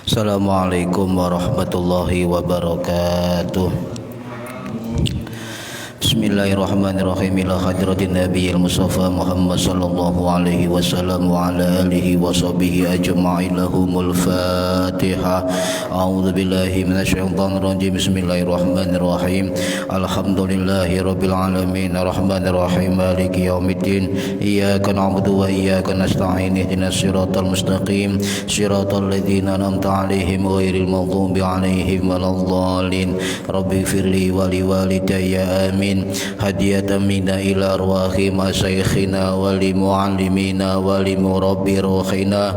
Assalamualaikum warahmatullahi wabarakatuh. Bismillahirrahmanirrahim. Ila hadratin nabiyil mustafa Muhammad sallallahu alaihi wasallam wa ala alihi wa sahbihi ajma'in. Lahumul Fatihah. A'udzu billahi minasyaitonir rajim. Bismillahirrahmanirrahim. Alhamdulillahi rabbil alamin arrahmanir rahim maliki yaumiddin. Iyyaka na'budu wa iyyaka nasta'in. Ihdinas siratal mustaqim siratal ladzina an'amta 'alaihim ghairil maghdubi 'alaihim waladdallin. Rabbighfirli wa liwalidayya amin. Hadiyatan minna ila arwahi masyayikhina wa li muallimina wa li murabbi ruhina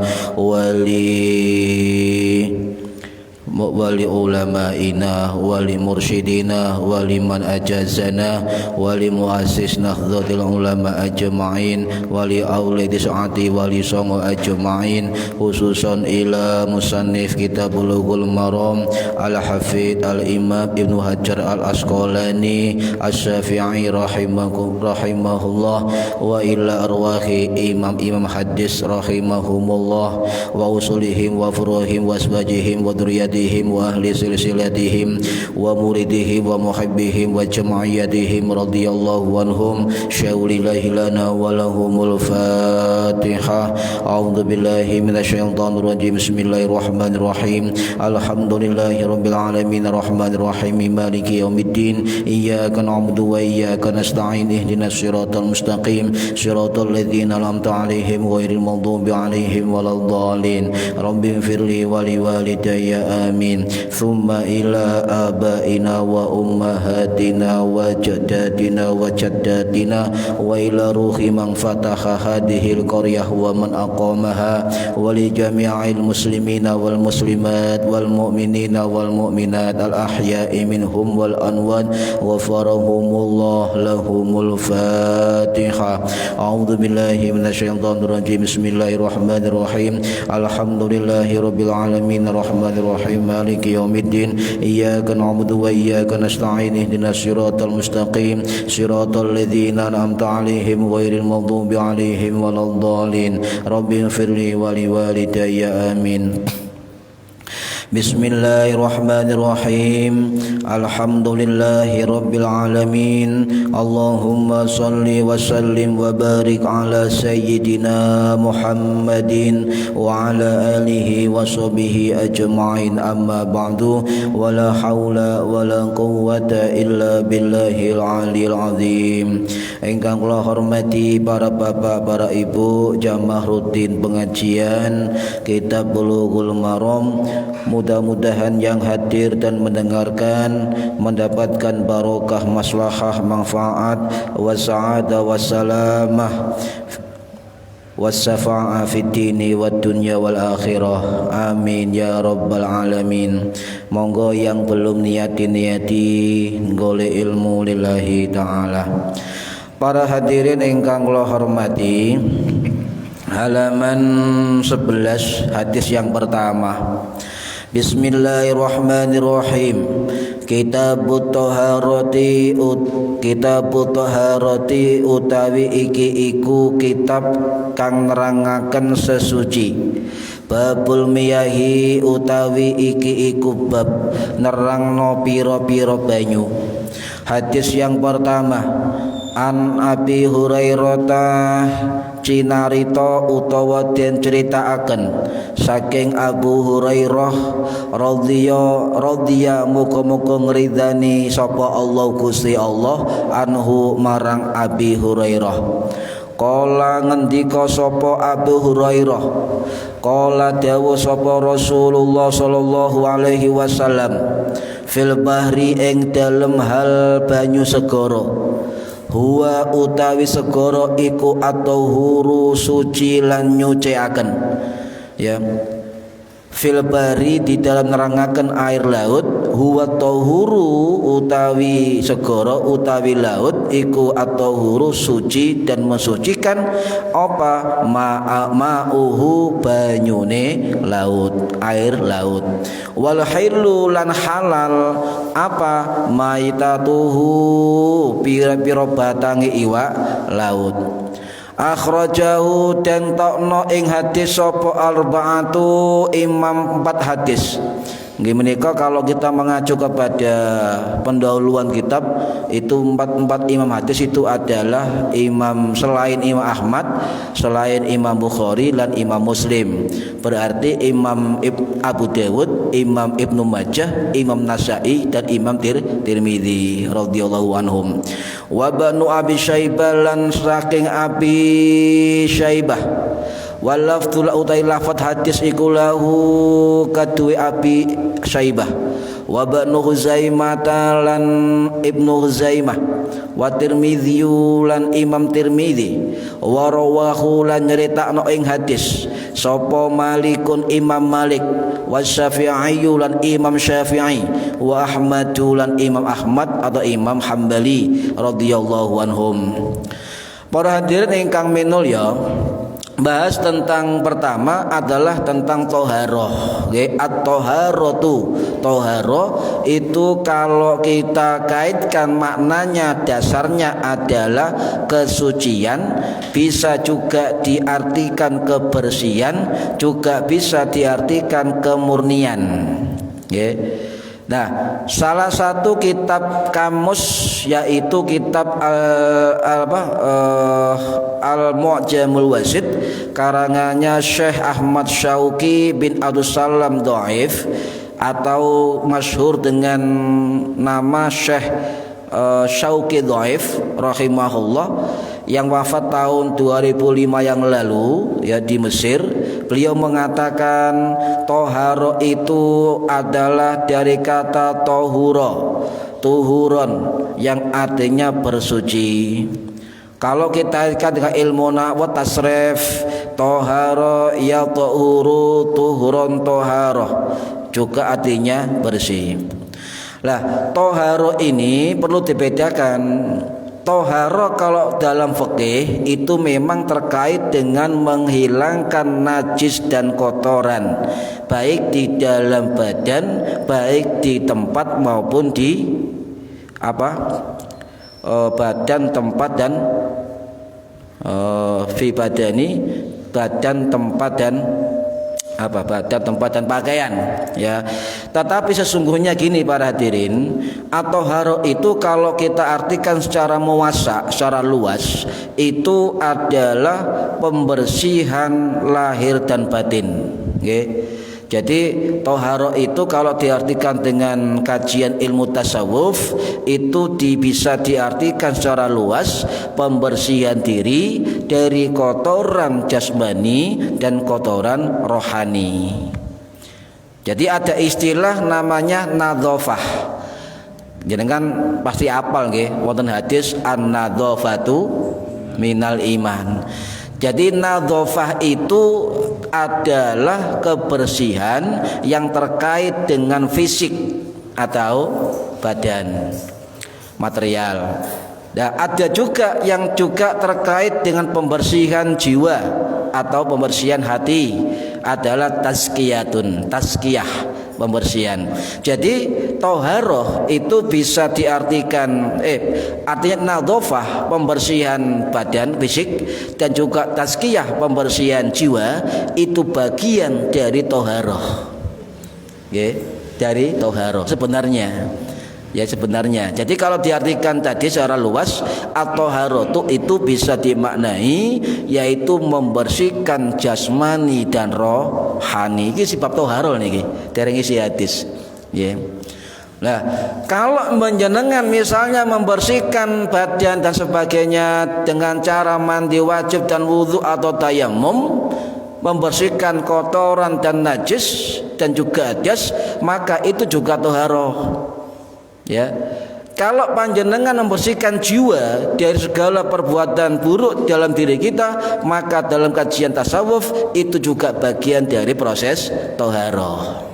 wali ulamaina wali mursyidina wali man ajazana wali muassis nahdlatul ulama ajma'in wali auladi saati wali songo ajma'in, khususan ila musannif kitab Bulughul Maram al-hafidh al-imam Ibnu Hajar al-Asqalani asy-Syafi'i rahimahullah wa ila arwahi imam hadis rahimahumullah wa usulihim wa furuhim wa asbajihim wa dzurriyyatihim wa ahli silsilatihim wa muridihim wa muhibbihim wa jama'iyatihim radhiyallahu anhum syaulillahi lana wa lahumul Fatihah. A'udzu billahi minasyaitonir rajim. Bismillahirrahmanirrahim. Alhamdulillahi rabbil alamin arrahmanir rahim maliki yaumiddin. Iyyaka na'budu wa iyyaka nasta'in. Ihdinas siratal mustaqim siratal ladzina an'amta 'alaihim ghairil maghdubi 'alaihim waladdallin. Rabbighfirli wa liwalidayya amin. Thumma ila abaina wa ummahatina wa jaddatina wa jaddatina wa ila ruhi man fataha hadhil qaryah wa man aqamaha wa li jami'il muslimina wal muslimat wal mu'minina wal mu'minat al ahya'i minhum wal anwad wa farahumullah lahumul Fatihah. A'udzu billahi minasyaitonir rajim. Bismillahirrahmanirrahim. Alhamdulillahi rabbil alamin arrahmanir rahim maliki yaumiddin. Iyyaka na'budu wa iyyaka nasta'in. Ihdinas siratal mustaqim siratal ladzina an'amta 'alaihim ghairil maghdubi 'alaihim waladdallin. Rabbighfirli wa liwalidayya amin. Bismillahirrahmanirrahim. Alhamdulillahi rabbil alamin. Allahumma salli wa sallim wa barik ala sayyidina Muhammadin wa ala alihi wa sahbihi ajma'in. Amma ba'du. Wa la hawla wa la quwwata illa billahil aliyil azim. Ingkang kula hormati para bapak, para ibu, jamaah rutin pengajian Kitab Bulughul Maram, mudah-mudahan yang hadir dan mendengarkan mendapatkan barokah, maslahah, manfaat, wasa'adah, wassalamah, wassafa'ah fid dini wad dunya wal akhirah. Amin ya rabbal alamin. Monggo yang belum niati golek ilmu lillahi ta'ala. Para hadirin ingkang kula hormati, halaman 11 hadis yang pertama. Bismillahirrahmanirrahim. Kitabut Thaharati utawi iki iku kitab kang nerangaken sesuci. Babul miyahi utawi iki iku bab nerangno pira-pira banyu. Hadis yang pertama, An Abi Hurairah cinarita utawa den critakaken saking Abu Hurairah radhiya muga-muga ngridani sapa Allah Gusti Allah anhu marang Abi Hurairah. Kala ngendika sapa Abu Hurairah, kala dawuh sapa Rasulullah sallallahu alaihi wasallam, fil bahri ing dalem hal banyu segara. Huwa utawi segara iku at-tahuru suci lan nyuciaken. Ya. Fil bari di dalam nerangaken air laut. Huwa tahuru utawi segara utawi laut iku at-tahuru suci dan mensucikan apa ma'uhu banyune laut, air laut. Wal hillu lan halal apa maitatuhu pira-pira batange iwak laut. akhrajahu dan tokno ing hadis sapa arba'atu imam 4 hadis. Nggih menika kalau kita mengacu kepada pendahuluan kitab itu empat imam hadis itu adalah imam selain Imam Ahmad, selain Imam Bukhari dan Imam Muslim. Berarti Imam Abu Dawud, Imam Ibnu Majah, Imam Nasa'i dan Imam Tirmidzi radhiyallahu anhum. Wa banu Abi Syaibah lan saking Abi Syaibah walaftul utai lafat hadis iku lahu kadue Abi Syaibah wa banu Huzaimah lan Ibnu Huzaimah wa Tirmidzi lan Imam Tirmidzi wa rawahu lan nyeritakno ing hadis sapa Malikun Imam Malik wa Syafi'i lan Imam Syafi'i wa Ahmad lan Imam Ahmad atau Imam Hambali radhiyallahu anhum. Para hadirin ingkang minulya, bahas tentang pertama adalah tentang toharoh. At-toharatu, toharoh itu kalau kita kaitkan maknanya dasarnya adalah kesucian, bisa juga diartikan kebersihan, juga bisa diartikan kemurnian. Nah, salah satu kitab kamus yaitu kitab Al-Mu'jamul Wasit karangannya Syekh Ahmad Syauqi bin Abdus Salam Dhaif atau masyhur dengan nama Syekh Syauqi Dhaif rahimahullah yang wafat tahun 2005 yang lalu ya di Mesir. Beliau mengatakan toharo itu adalah dari kata tohuro, tuhuron yang artinya bersuci. Kalau kita lihat dengan ilmu nahwu tasrif, toharo ya tohuru tuhuron toharo juga artinya bersih. Lah toharo ini perlu dibedakan. Toharo kalau dalam fikih itu memang terkait dengan menghilangkan najis dan kotoran, baik di dalam badan, baik di tempat maupun di badan tempat dan fi badani, badan tempat dan badan tempat dan pakaian ya. Tetapi sesungguhnya gini para hadirin, at-toharo itu kalau kita artikan secara muwassa, secara luas, itu adalah pembersihan lahir dan batin. Jadi toharo itu kalau diartikan dengan kajian ilmu tasawuf itu bisa diartikan secara luas pembersihan diri dari kotoran jasmani dan kotoran rohani. Jadi ada istilah namanya nadzafah. Jenengan pasti hafal nggih wonten hadis an-nadzafatu minal iman. Jadi nadzafah itu adalah kebersihan yang terkait dengan fisik atau badan material. Dan ada juga yang juga terkait dengan pembersihan jiwa atau pembersihan hati, adalah tazkiyah pembersihan. Jadi toharoh itu bisa diartikan artinya nadzafah pembersihan badan fisik, dan juga tazkiyah pembersihan jiwa itu bagian dari toharoh. Dari toharoh sebenarnya. Ya sebenarnya. Jadi kalau diartikan tadi secara luas, at-toharatu itu bisa dimaknai yaitu membersihkan jasmani dan rohani. Ini sebab toharo niki dereng isi hadis. Ya. Nah, kalau menjenengan misalnya membersihkan badan dan sebagainya dengan cara mandi wajib dan wudhu atau tayamum, membersihkan kotoran dan najis dan juga hadas, maka itu juga toharoh. Ya, kalau panjenengan membersihkan jiwa dari segala perbuatan buruk dalam diri kita, maka dalam kajian tasawuf itu juga bagian dari proses toharoh.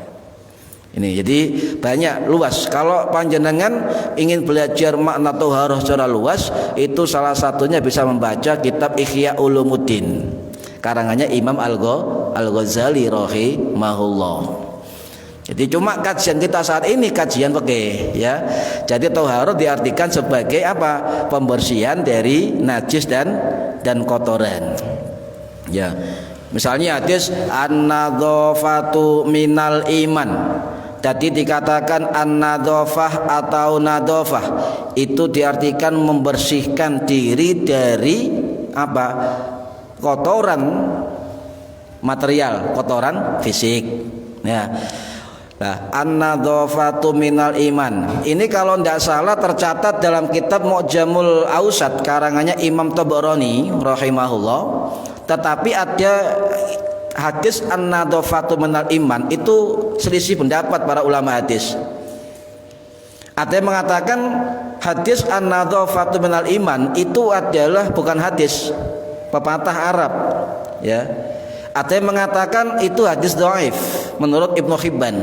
Ini jadi banyak luas. Kalau panjenengan ingin belajar makna toharoh secara luas, itu salah satunya bisa membaca kitab Ihya Ulumuddin karangannya Imam Al-Ghazali rahimahullah. Jadi cuma kajian kita saat ini kajian fikih ya. Jadi toharo diartikan sebagai apa? Pembersihan dari najis dan dan kotoran. Ya. Misalnya hadis an-nadzafatu minal iman. Jadi dikatakan an-nadzafah atau nadzafah itu diartikan membersihkan diri dari apa? Kotoran material, kotoran fisik. Ya. Nah, an-nadzafatu minal iman. Ini kalau tidak salah tercatat dalam kitab Mu'jamul Awsat karangannya Imam Tabarani rahimahullah. Tetapi ada hadis an-nadzafatu minal iman itu selisih pendapat para ulama hadis. Ada yang mengatakan hadis an-nadzafatu minal iman itu adalah bukan hadis, pepatah Arab, ya. Ada yang mengatakan itu hadis dhaif menurut Ibnu Hibban,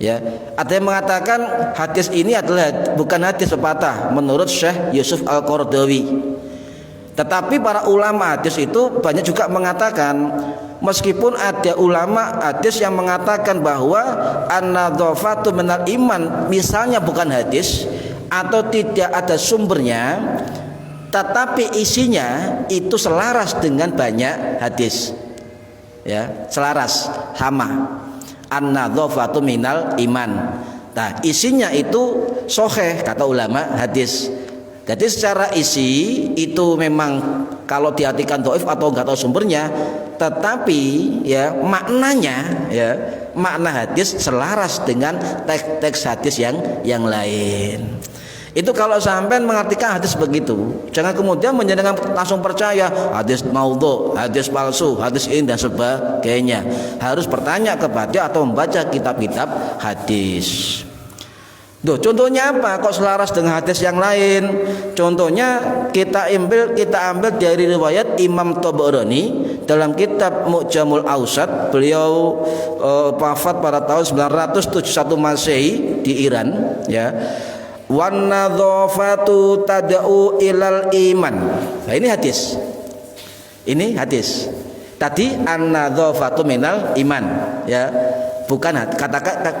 ya. Ada yang mengatakan hadis ini adalah bukan hadis pepatah menurut Syekh Yusuf Al-Qaradawi. Tetapi para ulama hadis itu banyak juga mengatakan, meskipun ada ulama hadis yang mengatakan bahwa an-nadzafatu minal iman misalnya bukan hadis atau tidak ada sumbernya, tetapi isinya itu selaras dengan banyak hadis. Ya, selaras, sama. An-nadzafatu minal iman. Nah, isinya itu sahih kata ulama hadis. Jadi secara isi itu memang kalau diartikan dhaif atau enggak tahu sumbernya, tetapi ya maknanya, ya makna hadis selaras dengan teks hadis yang lain. Itu kalau sampai mengartikan hadis begitu, jangan kemudian menjadikan langsung percaya hadis maudhu, hadis palsu, hadis ini dan sebagainya. Harus bertanya kepada atau membaca kitab-kitab hadis. Duh, contohnya apa? Kok selaras dengan hadis yang lain? Contohnya kita ambil dari riwayat Imam Tabarani dalam kitab Mu'jamul Awsat. Beliau wafat pada tahun 971 Masehi di Iran, ya. Wan nadzafatu tad'u ilal iman. Nah, ini hadis. Ini hadis. Tadi an-nadzafatu minal iman, ya. Bukan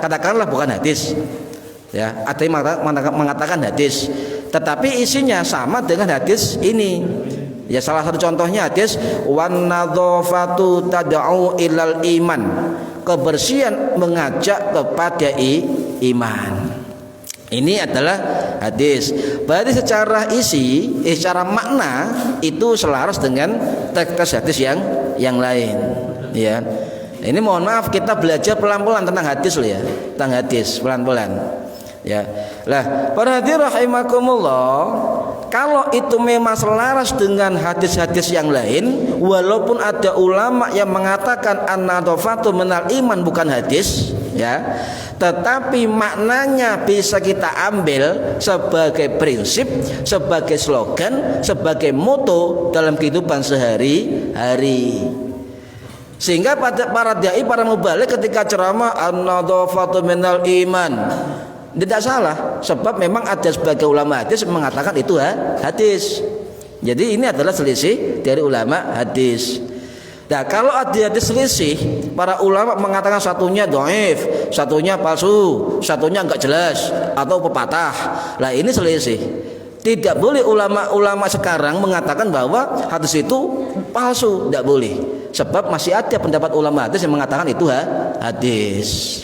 katakanlah bukan hadis. Ya, ada yang mengatakan hadis, tetapi isinya sama dengan hadis ini. Ya, salah satu contohnya hadis wan nadzafatu tad'u ilal iman. Kebersihan mengajak kepada iman. Ini adalah hadis. Berarti secara isi, secara makna itu selaras dengan teks hadis yang lain. Ya. Ini mohon maaf kita belajar pelan-pelan tentang hadis loh ya, tentang hadis pelan-pelan. Ya. Lah, para hadirin rahimakumullah, kalau itu memang selaras dengan hadis-hadis yang lain, walaupun ada ulama yang mengatakan an-nadzafatu minal iman bukan hadis, ya, tetapi maknanya bisa kita ambil sebagai prinsip, sebagai slogan, sebagai moto dalam kehidupan sehari-hari. Sehingga pada para dai, para mubalik ketika ceramah an-nadzafatu minal iman tidak salah, sebab memang ada sebagai ulama hadis mengatakan itu hadis. Jadi ini adalah selisih dari ulama hadis. Nah, kalau ada hadis selisih, para ulama mengatakan satunya dhaif, satunya palsu, satunya enggak jelas atau pepatah. Lah ini selisih. Tidak boleh ulama-ulama sekarang mengatakan bahwa hadis itu palsu, tidak boleh. Sebab masih ada pendapat ulama hadis yang mengatakan itu hadis.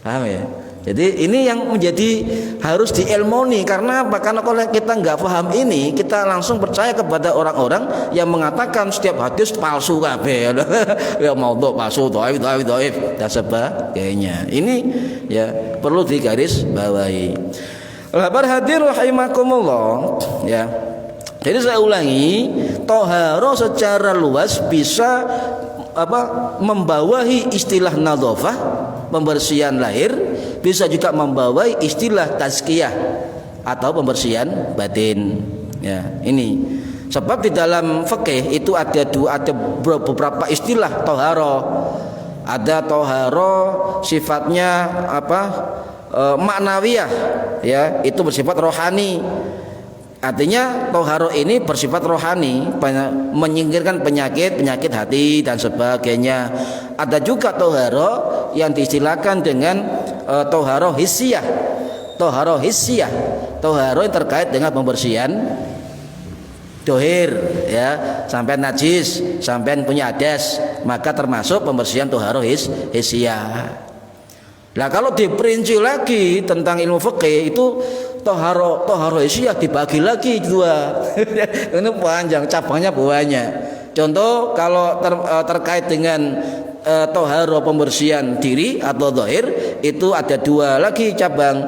Paham ya? Jadi ini yang menjadi harus diilmoni. Karena apa? Karena kalau kita nggak paham ini, kita langsung percaya kepada orang-orang yang mengatakan setiap hadis palsu kabeh. Ya maudhu, palsu, dhaif dan sebagainya. Ini ya perlu digaris bawahi. Para hadirin rahimakumullah, ya. Jadi saya ulangi, toharo secara luas bisa membawahi istilah nadzafah, pembersihan lahir, bisa juga membawahi istilah tazkiyah atau pembersihan batin. Ya, ini sebab di dalam fikih itu ada beberapa istilah toharo. Ada toharo sifatnya maknawiyah, ya, itu bersifat rohani. Artinya toharo ini bersifat rohani, menyingkirkan penyakit hati dan sebagainya. Ada juga toharo yang diistilahkan dengan toharo hissiyah. Toharo yang terkait dengan pembersihan dohir ya, sampai najis, sampai punya hadas, maka termasuk pembersihan toharoh hisyah. Nah kalau diperinci lagi tentang ilmu fikih itu toharoh hisyah dibagi lagi dua. Ini panjang, cabangnya banyak. Contoh kalau terkait dengan toharoh pembersihan diri atau dohir itu ada dua lagi cabang,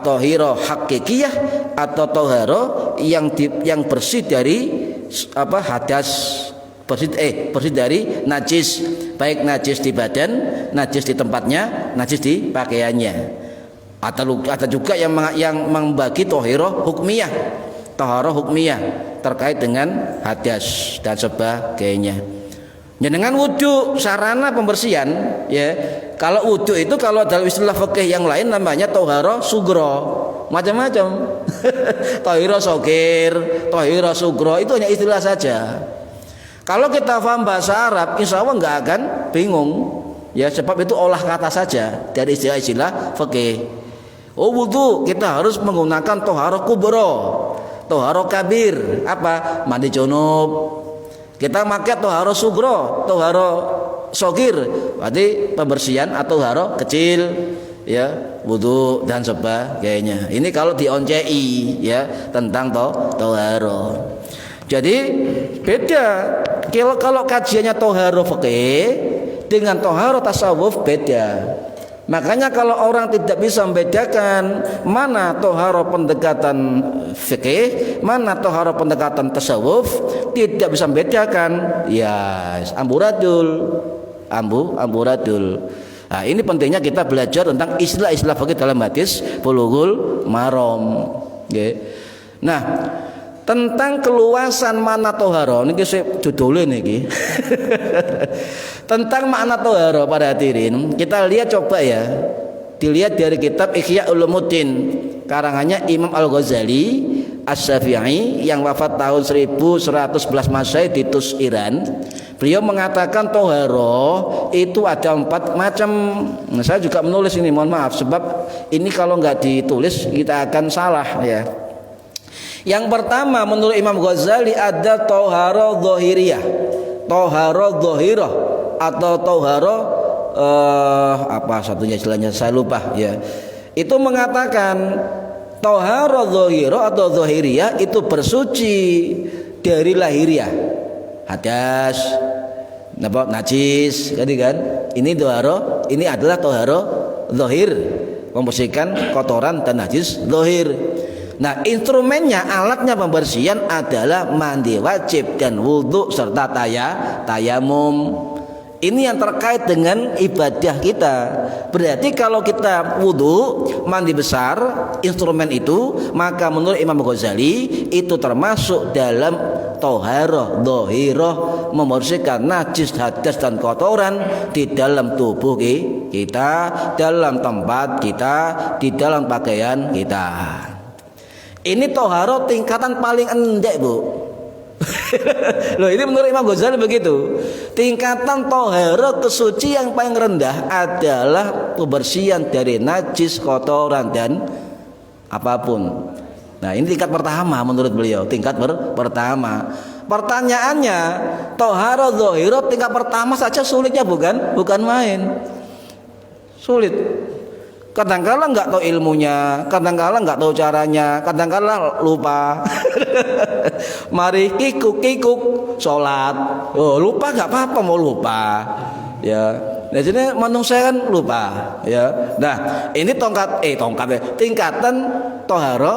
tohiro hakikiyah atau toharo yang bersih dari hadas, bersih dari najis, baik najis di badan, najis di tempatnya, najis di pakaiannya. Atau ada juga yang membagi tohiro hukmiyah, toharo hukmiyah terkait dengan hadas dan sebagainya. Dengan wudu sarana pembersihan ya. Kalau wudu itu kalau dalam istilah fikih yang lain namanya toharo sugro, macam-macam. Tohiro sogir, tohiro sugro itu hanya istilah saja. Kalau kita paham bahasa Arab, insya Allah nggak akan bingung ya, sebab itu olah kata saja dari istilah-istilah fikih. Oh wudu kita harus menggunakan toharo kubro, toharo kabir, apa mandi junub. Kita pakai toharo sugro, toharo sogir, berarti pembersihan atau toharo kecil, ya wudu dan sebagainya. Ini kalau dioncei ya tentang toharo. Jadi beda. Kalau kajiannya toharo fikih dengan toharo tasawuf beda. Makanya kalau orang tidak bisa membedakan mana toharo pendekatan fikih, mana toharo pendekatan tasawuf, tidak bisa membedakan, ya amburadul. Nah, ini pentingnya kita belajar tentang istilah-istilah fikih dalam hadis Bulughul Maram. Nah, tentang keluasan makna toharo niki saya judulnya niki. Tentang makna toharo pada hadirin, kita lihat coba ya, dilihat dari kitab Ihya Ulumuddin karangannya Imam Al-Ghazali Asy-Syafi'i yang wafat tahun 1111 Masehi di Tus, Iran. Beliau mengatakan toharo itu ada 4 macam. Nah, saya juga menulis ini, mohon maaf sebab ini kalau nggak ditulis kita akan salah ya. Yang pertama menurut Imam Ghazali ada toharo dhahiriyah, toharo dhahirah atau toharo apa satunya istilahnya saya lupa ya. Itu mengatakan toharo dhahirah atau dhahiriyah itu bersuci dari lahiriah, hadas, najis, kan? Ini toharo, ini adalah toharo dhahir, membersihkan kotoran dan najis dhahir. Nah, instrumennya, alatnya pembersihan adalah mandi wajib dan wudhu serta tayamum. Ini yang terkait dengan ibadah kita. Berarti kalau kita wudhu, mandi besar, instrumen itu, maka menurut Imam Ghazali itu termasuk dalam toharoh dhahirah, membersihkan najis, hadas dan kotoran di dalam tubuh kita, dalam tempat kita, di dalam pakaian kita. Ini toharo tingkatan paling endek, Bu. Loh, ini menurut Imam Ghazali begitu. Tingkatan toharo kesucian yang paling rendah adalah pembersihan dari najis, kotoran dan apapun. Nah, ini tingkat pertama menurut beliau, tingkat pertama. Pertanyaannya, toharo dhahirah tingkat pertama saja sulitnya bukan main. Sulit. Kadang-kala nggak tahu ilmunya, kadang-kala nggak tahu caranya, kadang-kala lupa. Mari kikuk sholat, oh lupa nggak apa-apa mau lupa, ya. Nah jadi manusia kan lupa, ya. Nah ini tingkatan toharo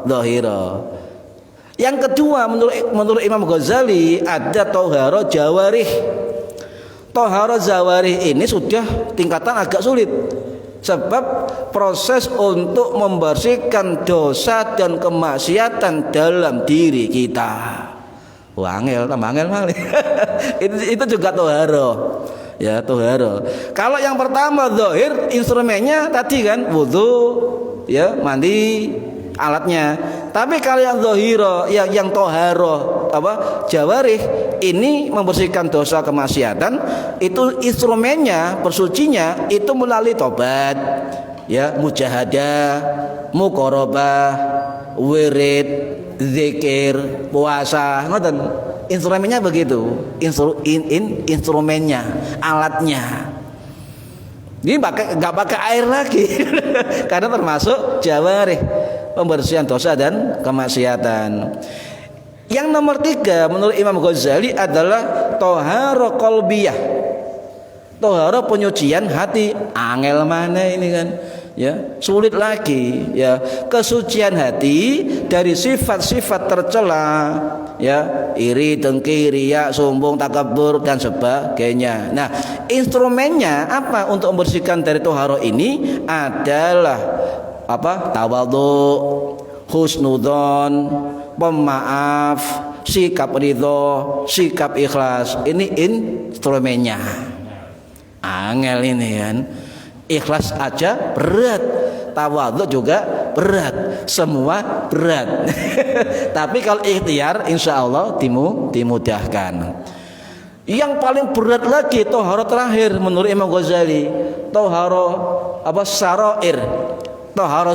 dhahirah. Yang kedua menurut Imam Ghazali ada toharo jawarih. Toharo jawarih ini sudah tingkatan agak sulit. Sebab proses untuk membersihkan dosa dan kemaksiatan dalam diri kita. Wangel, tambah angel malah. itu juga toharo. Ya, toharo. Kalau yang pertama zahir, instrumennya tadi kan wudu, ya, mandi, alatnya. Tapi kalau yang zahira, yang toharo, jawarih, ini membersihkan dosa kemaksiatan, itu instrumennya, bersucinya itu melalui tobat, ya, mujahadah, muqarabah, wirid, zikir, puasa, ngoten. Instrumennya begitu. Instrumennya, alatnya. Ini nggak pakai air lagi, karena termasuk jawarih, pembersihan dosa dan kemaksiatan. Yang nomor 3 menurut Imam Ghazali adalah toharo kolbiyah, toharo penyucian hati. Angel mana ini kan? Ya, sulit lagi ya, kesucian hati dari sifat-sifat tercela, ya, iri, dengki, riya, sombong, takabur dan sebagainya. Nah, instrumennya apa untuk membersihkan dari toharo ini adalah apa? Tawadhu, husnudzon, pemaaf, sikap ridho, sikap ikhlas. Ini instrumennya. Angel ini kan. Ikhlas aja berat, tawadhu juga berat, semua berat. Tapi kalau ikhtiar, insya Allah dimudahkan. Yang paling berat lagi toharo terakhir menurut Imam Ghazali, toharo apa? Sarair, toharo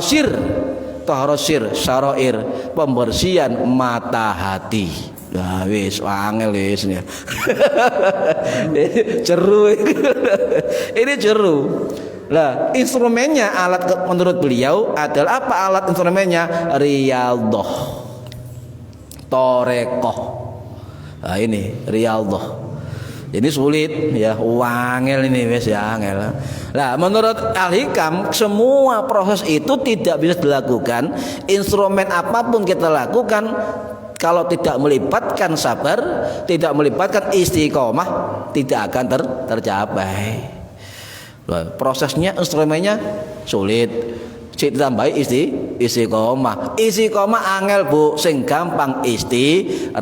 sir, sarair, pembersihan mata hati. Nah, wis angel wis ya. Jeru. Ini jeru. Lah, instrumennya alat menurut beliau adalah apa alat instrumennya? Riyadhah, Torekoh. Nah, ini riyadhah. Ini sulit ya, wangel ini wis ya angel. Nah, menurut Al-Hikam semua proses itu tidak bisa dilakukan, instrumen apapun kita lakukan kalau tidak melibatkan sabar, tidak melibatkan istiqomah, tidak akan tercapai. Prosesnya, instrumennya sulit. Cik ditambahi istiqomah. Istiqomah angel Bu, sing gampang istirahat.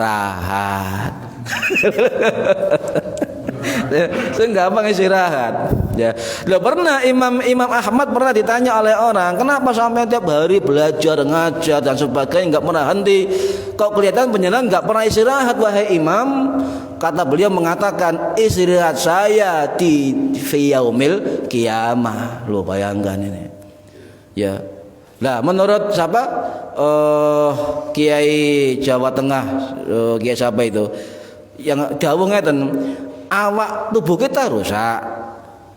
Sing gampang istirahat. Ya. Loh, pernah Imam Ahmad pernah ditanya oleh orang, kenapa sampai tiap hari belajar, ngajar dan sebagainya, nggak pernah henti? Kok kelihatan penjelasan nggak pernah istirahat wahai Imam? Kata beliau mengatakan, istirahat saya di yaumil kiamah. Lo bayangkan ini. Ya. Nah, menurut siapa? Kiai Jawa Tengah, Kiai siapa itu? Yang dawuh ngeten, awak tubuh kita rusak.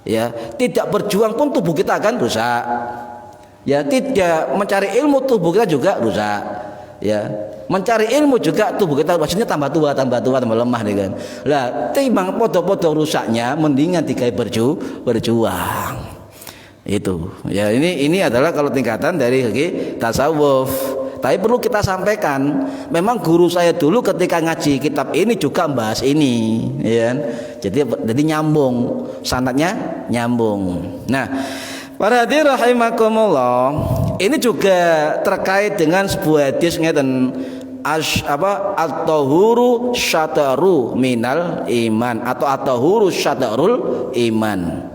Ya, tidak berjuang pun tubuh kita akan rusak. Ya, tidak mencari ilmu tubuh kita juga rusak. Ya, mencari ilmu juga tubuh kita maksudnya tambah tua, tambah lemah nih kan. Lah, timbang podo-podo rusaknya mendingan digawe berjuang. Itu. Ya, ini adalah kalau tingkatan dari tasawuf. Tapi perlu kita sampaikan, memang guru saya dulu ketika ngaji kitab ini juga membahas ini, ya. Jadi nyambung, sanadnya nyambung. Nah, para hadirin rahimakumullah, ini juga terkait dengan sebuah hadis ngeten, at-tahuru syataru minal iman atau at-tahuru syatarul iman.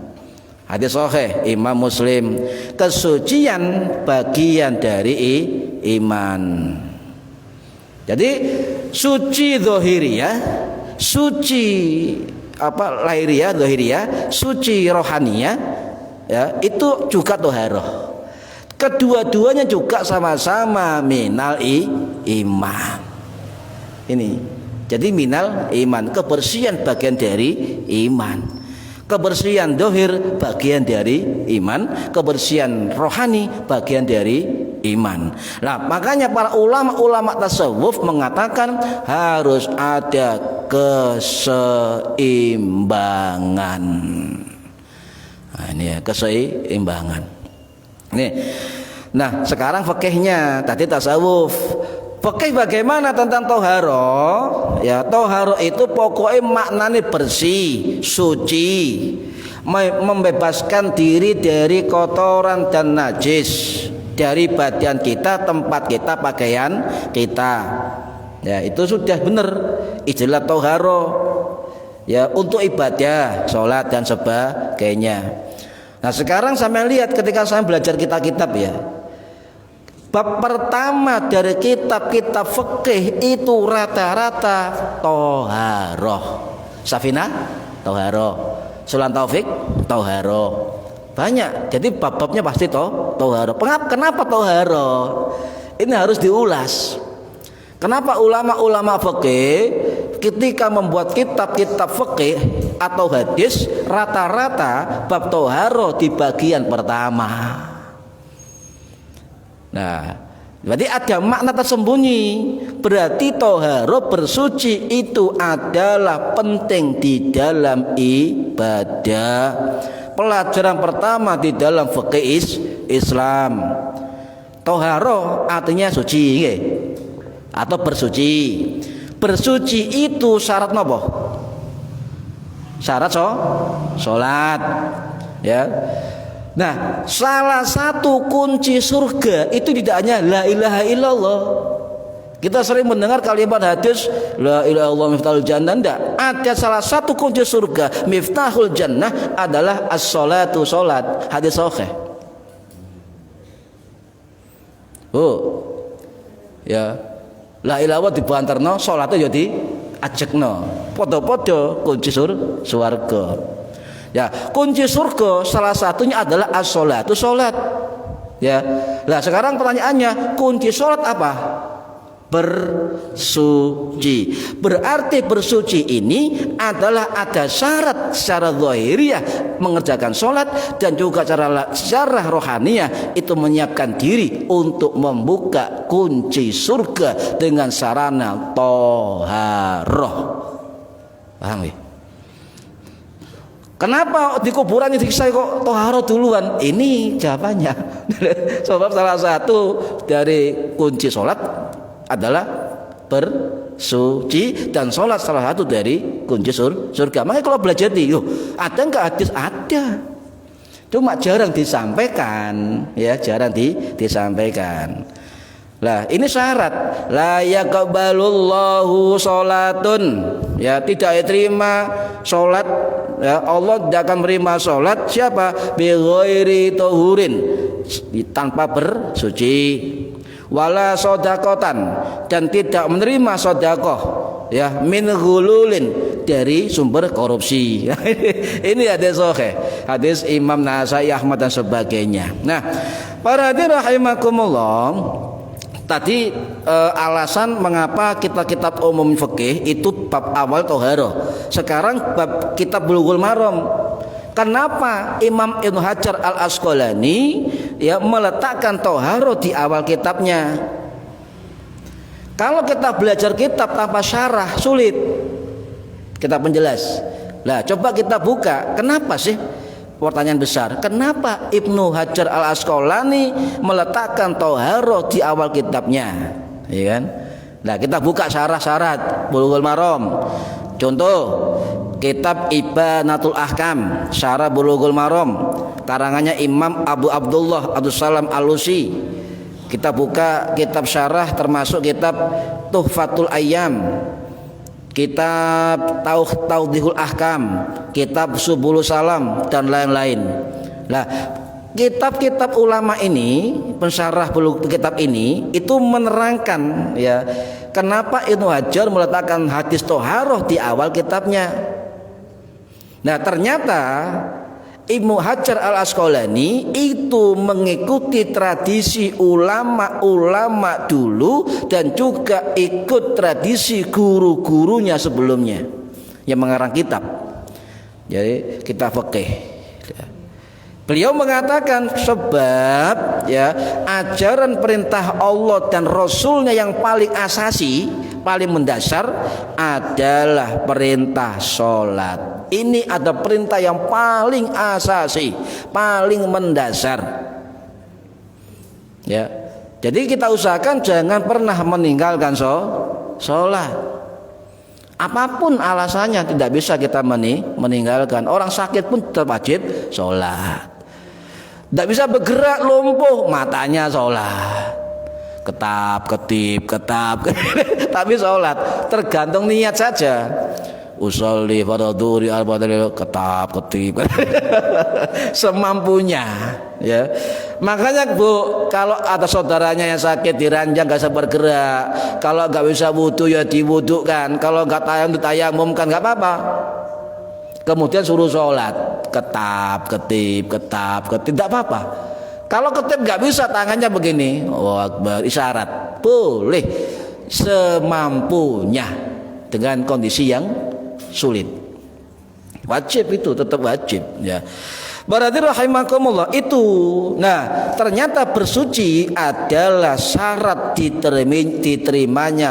Hadis sahih Imam Muslim, kesucian bagian dari iman. Jadi suci zahiriyah, suci lahiriah, zahiriyah, suci rohaniyah, ya, itu juga toharoh. Kedua-duanya juga sama-sama minal iman. Ini. Jadi minal iman, kebersihan bagian dari iman. Kebersihan dohir bagian dari iman, kebersihan rohani bagian dari iman. Nah, makanya para ulama tasawuf mengatakan harus ada keseimbangan. Nah, ini ya, keseimbangan. Nih. Nah, sekarang fikihnya tadi tasawuf. Fikih bagaimana tentang toharo? Ya, toharo itu pokoknya maknanya bersih, suci, membebaskan diri dari kotoran dan najis dari badan kita, tempat kita, pakaian kita. Ya, itu sudah benar istilah toharo. Ya, untuk ibadah, sholat dan sebagainya. Nah, sekarang saya lihat ketika saya belajar kitab-kitab ya. Bab pertama dari kitab-kitab fikih itu rata-rata toharoh. Safina toharoh, Sulan Taufik toharoh. Banyak. Jadi bab-babnya pasti toharoh. Kenapa toharoh? Ini harus diulas. Kenapa ulama-ulama fikih ketika membuat kitab-kitab fikih atau hadis rata-rata bab toharo di bagian pertama. Nah, berarti ada makna tersembunyi. Berarti toharo bersuci itu adalah penting di dalam ibadah. Pelajaran pertama di dalam fikih Islam. Toharo artinya suci, atau bersuci. Bersuci itu syarat nopo? Syarat salat, ya. Nah, salah satu kunci surga itu tidak hanya la ilaha illallah. Kita sering mendengar kalimat hadis la ilaha illallah miftahul jannah. Tidak, ada salah satu kunci surga miftahul jannah adalah as-salatu, salat. Hadis sahih. Ya, la ilaha dibanterno, salate yo diajekno. Padha-padha kunci surga. Ya, kunci surga salah satunya adalah as-salatu, salat. Ya. Nah, sekarang pertanyaannya, kunci salat apa? Bersuci. Berarti bersuci ini adalah ada syarat secara zahiriyah mengerjakan sholat, dan juga secara rohaniyah itu menyiapkan diri untuk membuka kunci surga dengan sarana toharoh. Paham ya? Kenapa di kuburan disiksa kok toharoh duluan? Ini jawabannya. Sebab salah satu dari kunci sholat adalah bersuci, dan sholat salah satu dari kunci surga. Makanya kalau belajar ada nggak hadis? Ada, cuma jarang disampaikan, ya, jarang disampaikan. Lah, ini syarat la yaqbalullahu sholatun, ya, tidak diterima sholat, ya, Allah tidak akan menerima sholat siapa? Bi ghairi tahurin, tanpa bersuci. Wala sodakotan, dan tidak menerima sodakoh, ya, min ghululin, dari sumber korupsi. Ini hadis sahih, hadis Imam Nasai, Ahmad dan sebagainya. Nah, para hadirin rahimakumullah, tadi alasan mengapa kitab umum fikih itu bab awal toharo. Sekarang bab kitab Bulughul Maram. Kenapa Imam Ibnu Hajar Al-Asqalani, ya, meletakkan toharo di awal kitabnya? Kalau kita belajar kitab tanpa syarah sulit, kitab penjelas. Nah, coba kita buka. Kenapa sih? Pertanyaan besar. Kenapa Ibnu Hajar Al-Asqalani meletakkan toharo di awal kitabnya? Ya kan? Nah, kita buka syarah-syarat Bulughul Maram. Contoh, kitab Ibanatul Ahkam, syarah Bulughul Maram, karangannya Imam Abu Abdullah Abdus Salam Alusi. Kita buka kitab syarah termasuk kitab Tuhfatul Ayyam, kitab Tawdihul Ahkam, kitab Subulus Salam, dan lain-lain. Nah, kitab-kitab ulama ini, pensyarah kitab ini itu menerangkan, ya, kenapa Ibnu Hajar meletakkan hadis toharoh di awal kitabnya. Nah, ternyata Ibnu Hajar Al-Asqalani itu mengikuti tradisi ulama-ulama dulu, dan juga ikut tradisi guru-gurunya sebelumnya yang mengarang kitab. Jadi kitab fikih. Beliau mengatakan sebab, ya, ajaran perintah Allah dan Rasulnya yang paling asasi, paling mendasar adalah perintah sholat. Ini ada perintah yang paling asasi, paling mendasar, ya. Jadi kita usahakan jangan pernah meninggalkan sholat. Apapun alasannya tidak bisa kita meninggalkan. Orang sakit pun tetap wajib sholat. Tidak bisa bergerak, lumpuh, matanya sholat, ketip, tapi sholat. Tergantung niat saja. Usolli faradhuri al-fadhil, ketip, semampunya, ya. Makanya Bu, kalau ada saudaranya yang sakit diranjang gak bisa bergerak, kalau gak bisa wudu ya diwudukkan, kalau gak ditayamumkan gak apa-apa. Kemudian suruh sholat, ketip, tidak apa-apa. Kalau ketip nggak bisa, tangannya begini, oh Akbar, isyarat, boleh. semampunya dengan kondisi yang sulit. Wajib itu tetap wajib ya. Berarti rahimakumullah itu. Nah, ternyata bersuci adalah syarat diterimanya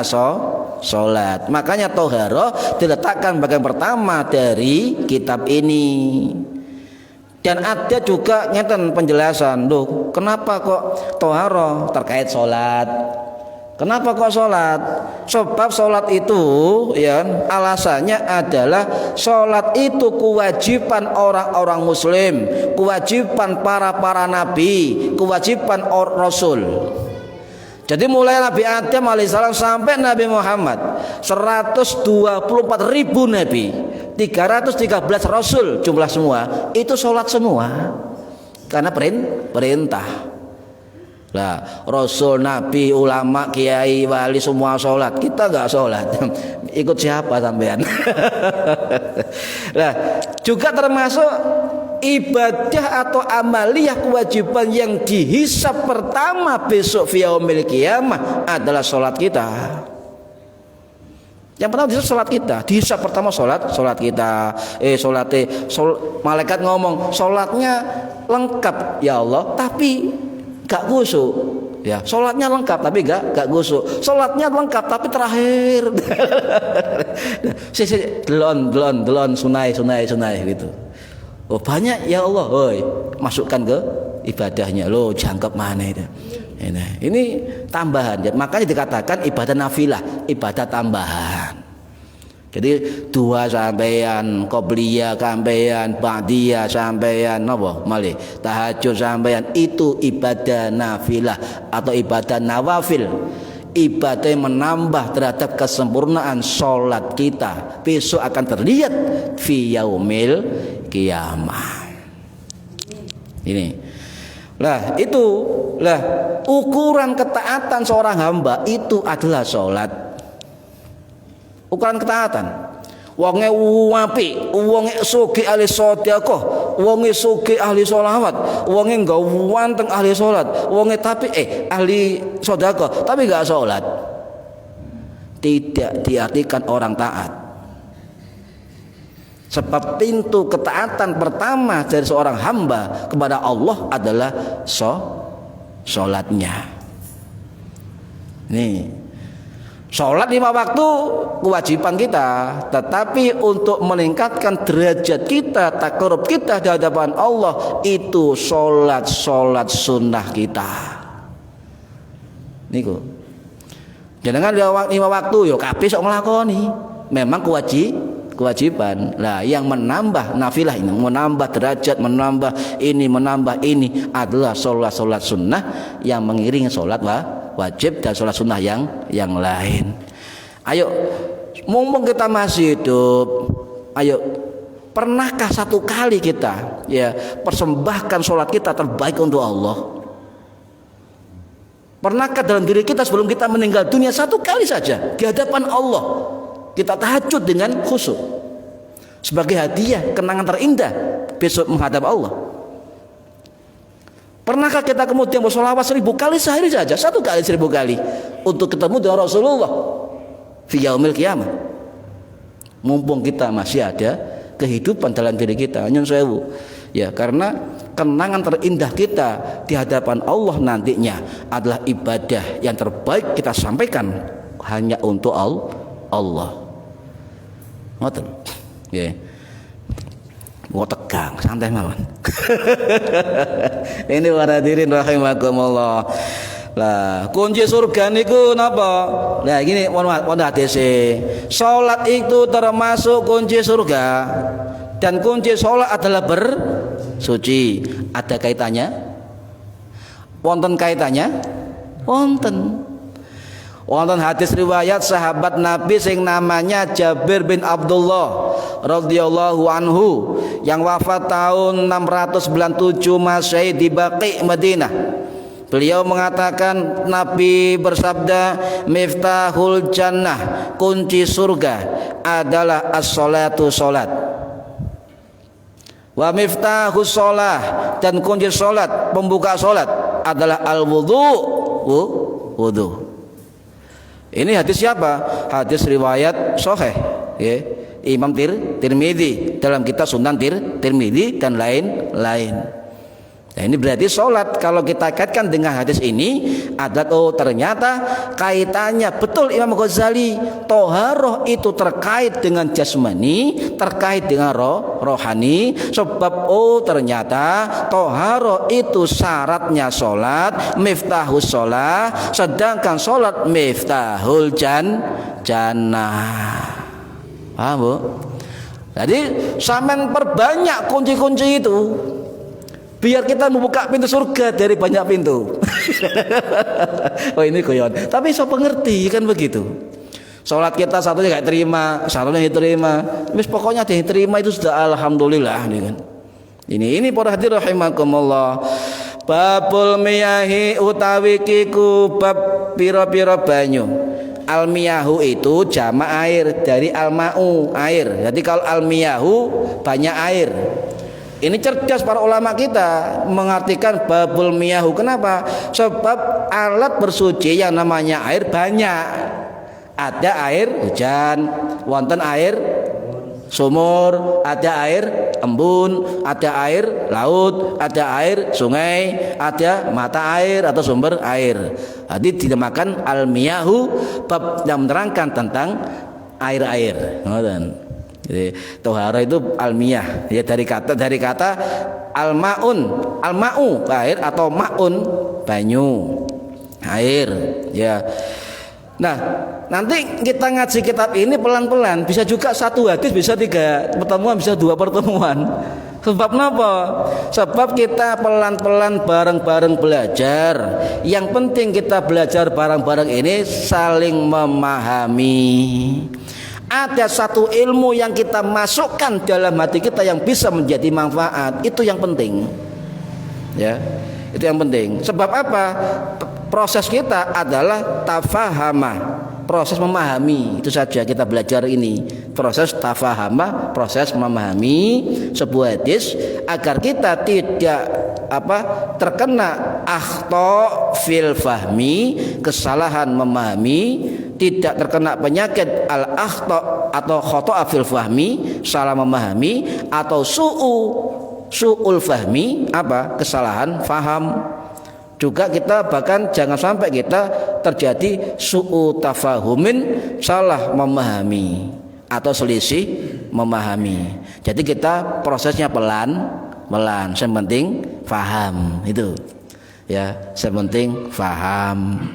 sholat. Makanya toharoh diletakkan bagian pertama dari kitab ini. Dan ada juga ngeten penjelasan, loh, kenapa kok toharoh terkait sholat? Kenapa kok sholat? Sebab sholat itu ya alasannya adalah sholat itu kewajiban orang-orang muslim, kewajiban para nabi, kewajiban rasul. Jadi mulai Nabi Adam alaihissalam sampai Nabi Muhammad 124.000 nabi, 313 rasul jumlah semua itu sholat semua karena perintah. Lah, rasul, nabi, ulama, kiai, wali semua sholat. Kita enggak sholat. Ikut siapa sampean? Nah, juga termasuk ibadah atau amaliyah kewajiban yang dihisab pertama besok yaumil qiyamah adalah sholat kita. Yang pertama dihisab sholat kita, dihisab pertama sholat kita. Malaikat ngomong sholatnya lengkap ya Allah, tapi gak gusuk ya, sholatnya lengkap tapi gak gusuk, sholatnya lengkap tapi terakhir delon sunai gitu. Oh banyak ya Allah, oi masukkan ke ibadahnya, lo jangkep mana itu. Ini tambahan, makanya dikatakan ibadah nafilah, ibadah tambahan. Jadi dua sampean, qobliyah sampean, ba'diyah sampean, napa malih tahajud sampean itu ibadah nafilah atau ibadah nawafil. Ibadah yang menambah terhadap kesempurnaan sholat kita besok akan terlihat fi yaumil qiyamah. Ini lah, ukuran ketaatan seorang hamba itu adalah sholat. Ukuran ketaatan. Wonge apik, wonge sugih ahli sedekah, wonge sugih ahli sholawat, wonge gawanteng ahli salat, wonge tapi ahli sedekah tapi enggak salat. Tidak diartikan orang taat. Sebab pintu ketaatan pertama dari seorang hamba kepada Allah adalah sholatnya. Nih, sholat 5 waktu kewajiban kita, tetapi untuk meningkatkan derajat kita, takarub kita di hadapan Allah itu sholat sunnah kita. Niku. Jangan 5 waktu yo kabeh sok nglakoni. Memang kewajiban. Lah yang menambah nafilah ini, menambah derajat, menambah ini adalah sholat sunnah yang mengiringi sholat wajib dan sholat sunnah yang lain. Ayo, mumpung kita masih hidup, ayo, pernahkah satu kali kita ya persembahkan sholat kita terbaik untuk Allah? Pernahkah dalam diri kita sebelum kita meninggal dunia satu kali saja di hadapan Allah kita tahajud dengan khusyuk sebagai hadiah kenangan terindah besok menghadap Allah? Pernahkah kita kemudian bersolawat 1000 kali sehari saja, 1 kali 1000 kali untuk ketemu dengan Rasulullah fi yaumil qiyamah? Mumpung kita masih ada kehidupan dalam diri kita, nyun sewu ya, karena kenangan terindah kita di hadapan Allah nantinya adalah ibadah yang terbaik kita sampaikan hanya untuk Allah. Ngoten nggih. Mau tegang, santai mawon. Ini para hadirin rahimakumullah. Lah, kunci surga niku napa? Nah, gini mohon hadis. Salat itu termasuk kunci surga. Dan kunci salat adalah bersuci. Ada kaitannya? Wonten kaitannya? Wonten. Wonten hadis riwayat sahabat Nabi sing namanya Jabir bin Abdullah radhiyallahu anhu yang wafat tahun 697 Masehi di Baqi Madinah. Beliau mengatakan, Nabi bersabda, miftahul jannah, kunci surga adalah as-salatu, salat. Wa miftahus shalah, dan kunci salat, pembuka salat adalah al-wudu, wudu. Ini hadis siapa? Hadis riwayat sahih, ya. Imam Tirmidzi dalam kitab Sunan Tirmidzi dan lain-lain. Nah, ini berarti sholat kalau kita kaitkan dengan hadis ini adalah ternyata kaitannya betul Imam Ghazali, toharoh itu terkait dengan jasmani, terkait dengan rohani. Sebab ternyata toharoh itu syaratnya sholat, miftahus sholat, sedangkan sholat miftahul jannah. Paham Bu? Jadi sampean perbanyak kunci-kunci itu biar kita membuka pintu surga dari banyak pintu. Oh ini koyon. Tapi so pengerti kan begitu. Sholat kita satunya gak terima, satunya diterima. Wis pokoknya diterima itu sudah alhamdulillah nih kan. Ini para hadirin rahimakumullah. Babul miyahi utawi kiku bab pira-pira banyu. Al-miyahu itu jamak air dari al-ma'u, air. Jadi kalau al-miyahu banyak air. Ini cerdas para ulama kita mengartikan babul miyahu. Kenapa? Sebab alat bersuci yang namanya air banyak. Ada air hujan, wonten air sumur, ada air embun, ada air laut, ada air sungai, ada mata air atau sumber air. Jadi dinamakan al-miyahu, bab yang menerangkan tentang air-air. Jadi tohara itu almiyah, ya dari kata al-ma'u air atau ma'un banyu air, ya. Nah nanti kita ngaji kitab ini pelan-pelan, bisa juga satu hadis bisa 3 pertemuan, bisa 2 pertemuan. Sebab kenapa? Sebab kita pelan-pelan bareng-bareng belajar. Yang penting kita belajar bareng-bareng ini saling memahami. Ada satu ilmu yang kita masukkan dalam hati kita yang bisa menjadi manfaat, itu yang penting. Ya, itu yang penting. Sebab apa? Proses kita adalah tafahama, proses memahami. Itu saja kita belajar ini. Proses tafahama, proses memahami sebuah hadis agar kita tidak terkena akhta fil fahmi, kesalahan memahami, tidak terkena penyakit al-akhta atau khata fil fahmi, salah memahami, atau su'ul fahmi, kesalahan faham. Juga kita bahkan jangan sampai kita terjadi su'u tafahumin, salah memahami atau selisih memahami. Jadi kita prosesnya pelan, yang penting faham itu. Ya, yang penting faham.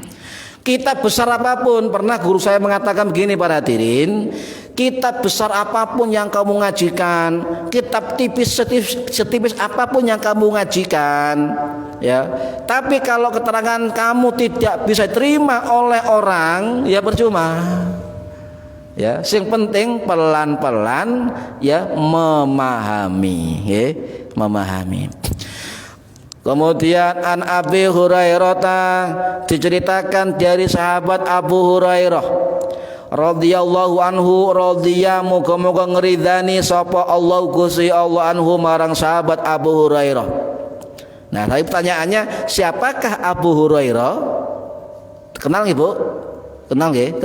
Kitab besar apapun, pernah guru saya mengatakan begini para hadirin, kitab besar apapun yang kamu ngajikan, kitab setipis apapun yang kamu ngajikan, ya, tapi kalau keterangan kamu tidak bisa terima oleh orang, ya percuma. Ya, yang penting pelan-pelan ya memahami, ya, memahami. Kemudian an Abi Hurairah, diceritakan dari sahabat Abu Hurairah radhiyallahu anhu, radhiya muga-muga ngridani sapa Allah Gusti Allah anhu marang sahabat Abu Hurairah. Nah, tapi pertanyaannya, siapakah Abu Hurairah? Kenal nggih, Bu? Kenal nggih?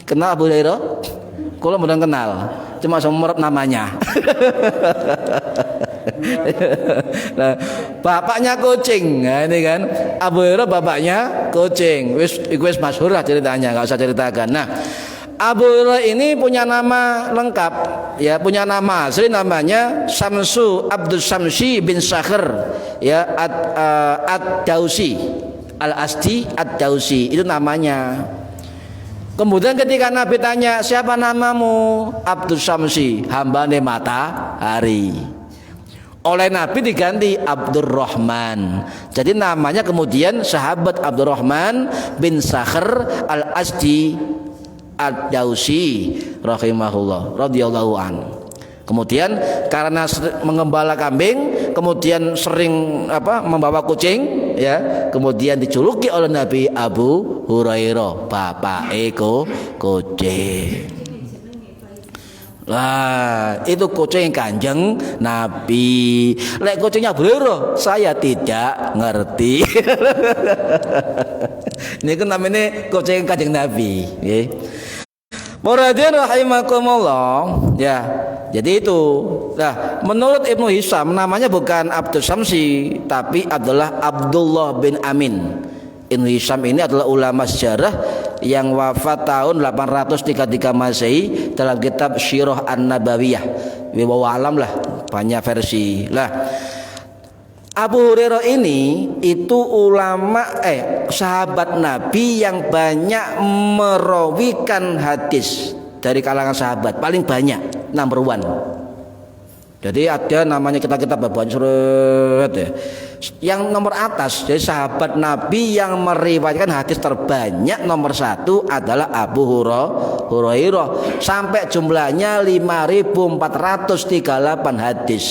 Kenal Abu Hurairah? Kula mudah kenal, cuma semerep namanya. Nah, bapaknya kucing. Nah, ini kan Abu Hurairah bapaknya kucing. Wis masyhur lah ceritanya, enggak usah ceritakan. Nah, Abu Hurairah ini punya nama lengkap, ya, punya nama asli namanya Samsu Abdul Samsi bin Sakhr, ya, Ad-Dausi, Al-Asdi Ad-Dausi, itu namanya. Kemudian ketika Nabi tanya, siapa namamu? Abdul Samsi, hambane matahari. Oleh Nabi diganti Abdurrahman. Jadi namanya kemudian sahabat Abdurrahman bin Sakhr Al-Asdi Ad-Dausi rahimahullah radhiyallahu an. Kemudian karena mengembala kambing, kemudian sering membawa kucing, ya, kemudian dijuluki oleh Nabi Abu Hurairah, bapak kucing. Lah, itu kucing Kanjeng Nabi. Lek kucingnya Abu Hurairah, saya tidak ngerti. Niku namanya kucing Kanjeng Nabi, nggih. Para hadirin rahimakumullah, ya. Jadi itu. Nah, menurut Ibnu Hisham namanya bukan Abdus Samsi, tapi adalah Abdullah bin Amin. Ibnu Hisham ini adalah ulama sejarah yang wafat tahun 833 Masehi dalam kitab Syirah An-Nabawiyah. Wallahu alam lah, banyak versi. Lah, Abu Hurairah ini itu ulama sahabat Nabi yang banyak merawikan hadis dari kalangan sahabat, paling banyak, number one. Jadi ada namanya kita babon surat ya. Yang nomor atas, jadi sahabat Nabi yang meriwayatkan hadis terbanyak nomor satu adalah Abu Hurairah sampai jumlahnya 5.438 hadis.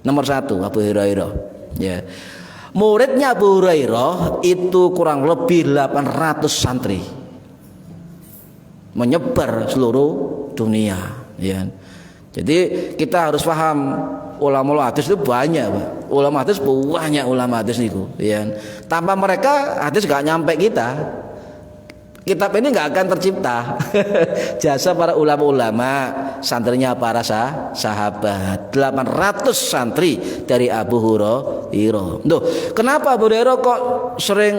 Nomor satu Abu Hurairah, ya. Muridnya Abu Hurairah itu kurang lebih 800 santri, menyebar seluruh dunia, ya. Jadi kita harus paham ulama hadis itu banyak, Pak. Ulama hadis banyak, ulama hadis itu, ya. Tanpa mereka hadis gak nyampe kita. Kitab ini nggak akan tercipta. Jasa para ulama-ulama, santrinya para sahabat. 800 santri dari Abu Hurairah. Duh, kenapa Abu Hurairah kok sering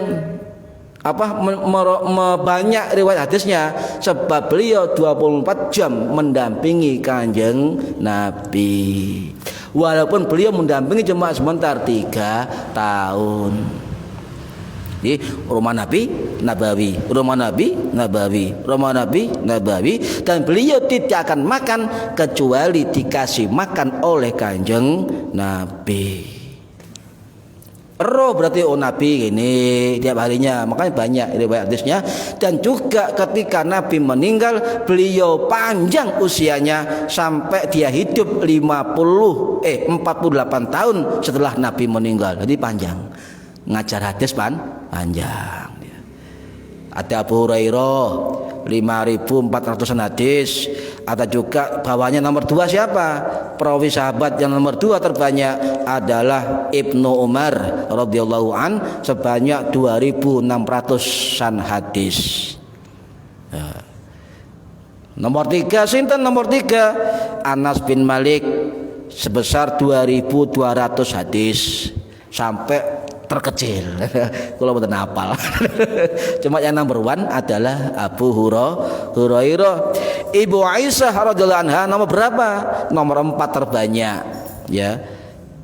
banyak riwayat hadisnya? Sebab beliau 24 jam mendampingi Kanjeng Nabi. Walaupun beliau mendampingi cuma sebentar 3 tahun. Di rumah Nabi Nabawi, rumah Nabi Nabawi, rumah Nabi Nabawi, dan beliau tidak akan makan kecuali dikasih makan oleh Kanjeng Nabi. Roh berarti Nabi ini tiap harinya, makanya banyak riwayat hadisnya. Dan juga ketika Nabi meninggal, beliau panjang usianya sampai dia hidup 48 tahun setelah Nabi meninggal. Jadi panjang. Ngajar hadis panjang. Ada Abu Hurairah 5.400 hadis. Ada juga bawahnya nomor 2 siapa? Perawi sahabat yang nomor 2 terbanyak adalah Ibnu Umar radhiyallahu an sebanyak 2.600-an hadis. Ya. Nomor 3 sinten? Nomor 3 Anas bin Malik sebesar 2.200 hadis sampai terkecil. Kalau betul hafal. Cuma yang number one adalah Abu Hurairah. Ibu Aisyah radhiyallahu anha nomor berapa? Nomor 4 terbanyak, ya.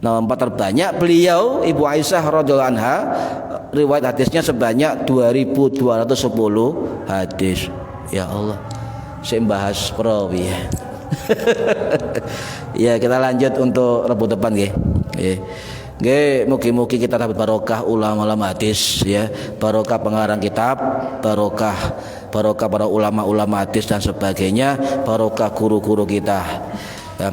Nomor 4 terbanyak beliau Ibu Aisyah radhiyallahu anha riwayat hadisnya sebanyak 2.210 hadis. Ya Allah. Saya bahas perawi ya. Ya, kita lanjut untuk Rabu depan nggih. Nggih. Nggih, mugi-mugi kita dapat barokah ulama-ulama hadis, ya, barokah pengarang kitab, barokah para ulama-ulama hadis dan sebagainya, barokah guru-guru kita. Ya.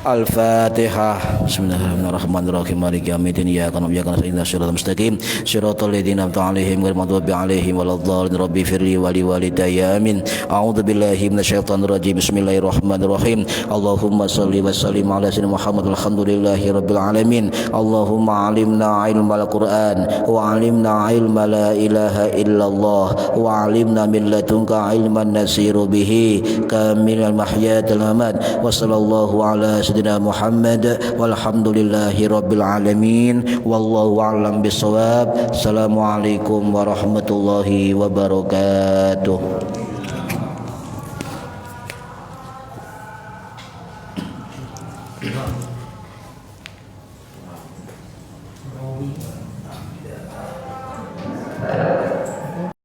Al-Fatihah. Bismillahirrahmanirrahim. Maliki yaumiddin. Iyyaka na'budu wa iyyaka nasta'in. Shiratal mustaqim. Shiratal ladzina an'amta 'alaihim ghairil maghdubi 'alaihim waladdallin. Rabbi firli wa li walidayya. Amin. A'udzu billahi minasyaitonir rajim. Bismillahirrahmanirrahim. Allahumma shalli wa sallim ala sayyidina Muhammad. Alhamdulillahi rabbil alamin. Allahumma 'allimna 'ilmal Qur'an wa 'allimna 'ilma la ilaha illallah wa 'allimna min ladunka 'ilman nasiru bihi kamilal mahyatil mamad. Wa sallallahu ala sayyidina Muhammad walhamdulillahi rabbil alamin. Wallahu a'lam bissawab. Assalamualaikum warahmatullahi wabarakatuh.